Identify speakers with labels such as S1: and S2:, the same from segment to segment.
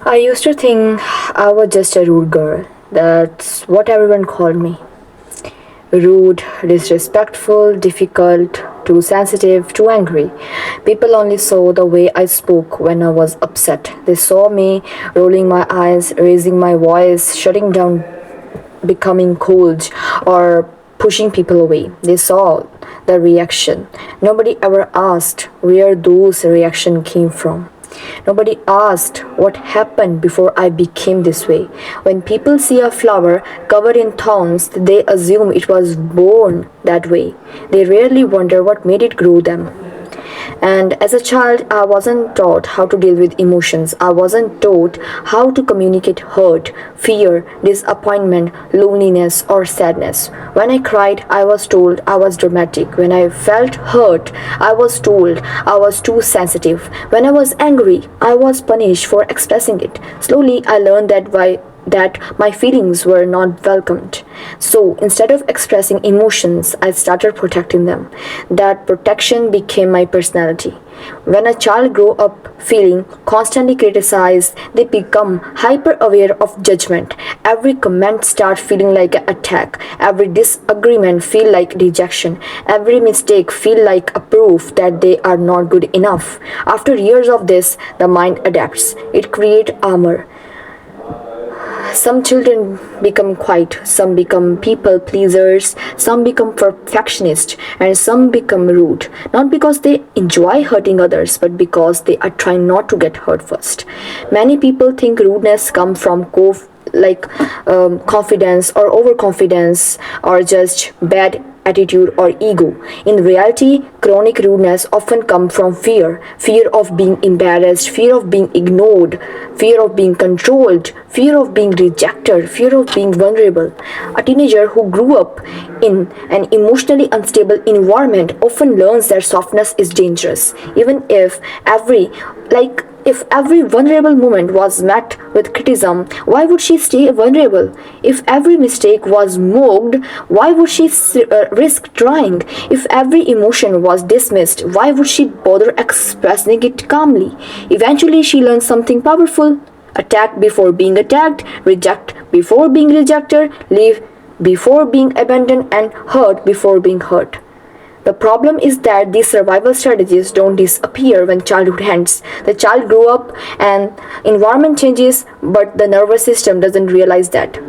S1: I used to think I was just a rude girl. That's what everyone called me. Rude, disrespectful, difficult, too sensitive, too angry. People only saw the way I spoke when I was upset. They saw me rolling my eyes, raising my voice, shutting down, becoming cold, or pushing people away. They saw the reaction. Nobody ever asked where those reactions came from. Nobody asked what happened before I became this way. When people see a flower covered in thorns, they assume it was born that way. They rarely wonder what made it grow them. And as a child, I wasn't taught how to deal with emotions. I wasn't taught how to communicate hurt, fear, disappointment, loneliness, or sadness. When I cried, I was told I was dramatic. When I felt hurt, I was told I was too sensitive. When I was angry, I was punished for expressing it. Slowly, I learned that my feelings were not welcomed. So instead of expressing emotions, I started protecting them. That protection became my personality. When a child grows up feeling constantly criticized, they become hyper aware of judgment. Every comment starts feeling like an attack. Every disagreement feel like rejection. Every mistake feel like a proof that they are not good enough. After years of this, the mind adapts. It creates armor. Some children become quiet, some become people pleasers, some become perfectionists, and some become rude. Not because they enjoy hurting others, but because they are trying not to get hurt first. Many people think rudeness comes from confidence or overconfidence or just bad attitude or ego. In reality, chronic rudeness often comes from fear of being embarrassed, fear of being ignored, fear of being controlled, fear of being rejected, fear of being vulnerable. A teenager who grew up in an emotionally unstable environment often learns that softness is dangerous, even if every vulnerable moment was met with criticism, why would she stay vulnerable? If every mistake was mocked, why would she risk trying? If every emotion was dismissed, why would she bother expressing it calmly? Eventually, she learned something powerful: attack before being attacked, reject before being rejected, leave before being abandoned, and hurt before being hurt. The problem is that these survival strategies don't disappear when childhood ends. The child grew up and environment changes, but the nervous system doesn't realize that.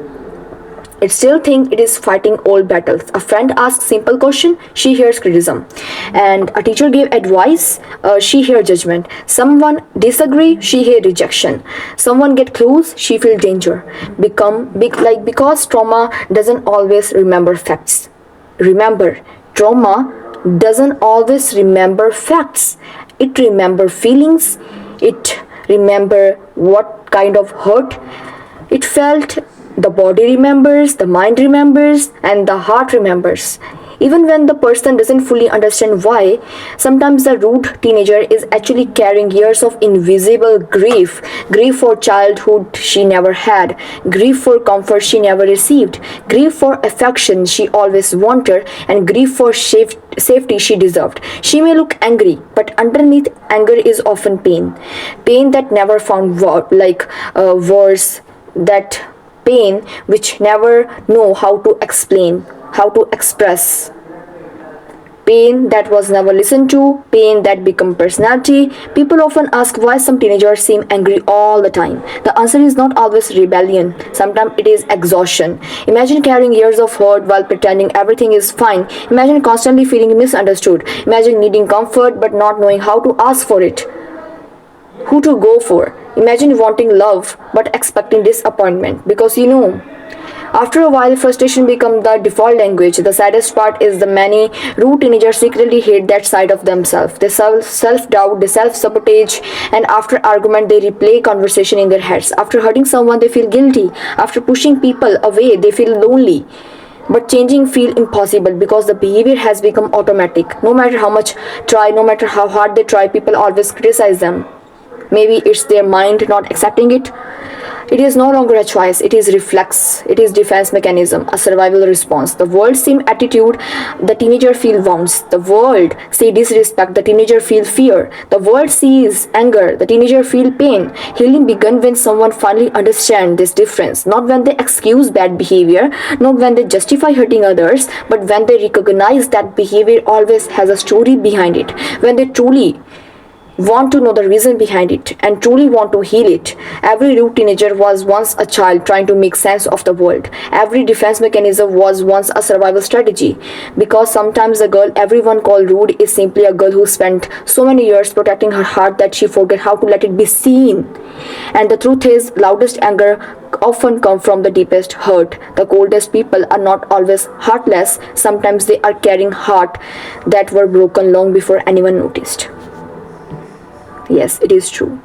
S1: It still thinks it is fighting old battles. A friend asks simple question, she hears criticism. And a teacher gave advice, she hears judgment. Someone disagree, she hears rejection. Someone get close, she feel danger. Because trauma doesn't always remember facts. Remember, trauma doesn't always remember facts. It remember feelings. It remember what kind of hurt it felt. The body remembers, the mind remembers, and the heart remembers. Even when the person doesn't fully understand why, sometimes the rude teenager is actually carrying years of invisible grief. Grief for childhood she never had, grief for comfort she never received, grief for affection she always wanted, and grief for safety she deserved. She may look angry, but underneath anger is often pain. Pain that never found words, that pain which never know how to explain, how to express. Pain that was never listened to, pain that become personality. People often ask why some teenagers seem angry all the time. The answer is not always rebellion. Sometimes it is exhaustion. Imagine carrying years of hurt while pretending everything is fine. Imagine constantly feeling misunderstood. Imagine needing comfort but not knowing how to ask for it, who to go for. Imagine wanting love but expecting disappointment because after a while, frustration becomes the default language. The saddest part is the many rude teenagers secretly hate that side of themselves. They self-doubt, they self-sabotage, and after argument, they replay conversation in their heads. After hurting someone, they feel guilty. After pushing people away, they feel lonely. But changing feel impossible because the behavior has become automatic. No matter how much try, no matter how hard they try, people always criticize them. Maybe it's their mind not accepting it. It is no longer a choice, it is reflex, it is defense mechanism, a survival response. The world sees attitude, the teenager feel wounds. The world see disrespect, the teenager feel fear. The world sees anger, the teenager feel pain. Healing begins when someone finally understands this difference, not when they excuse bad behavior, not when they justify hurting others, but when they recognize that behavior always has a story behind it, when they truly want to know the reason behind it and truly want to heal it. Every rude teenager was once a child trying to make sense of the world. Every defense mechanism was once a survival strategy. Because sometimes the girl everyone called rude is simply a girl who spent so many years protecting her heart that she forget how to let it be seen. And the truth is, loudest anger often come from the deepest hurt. The coldest people are not always heartless. Sometimes they are carrying heart that were broken long before anyone noticed. Yes, it is true.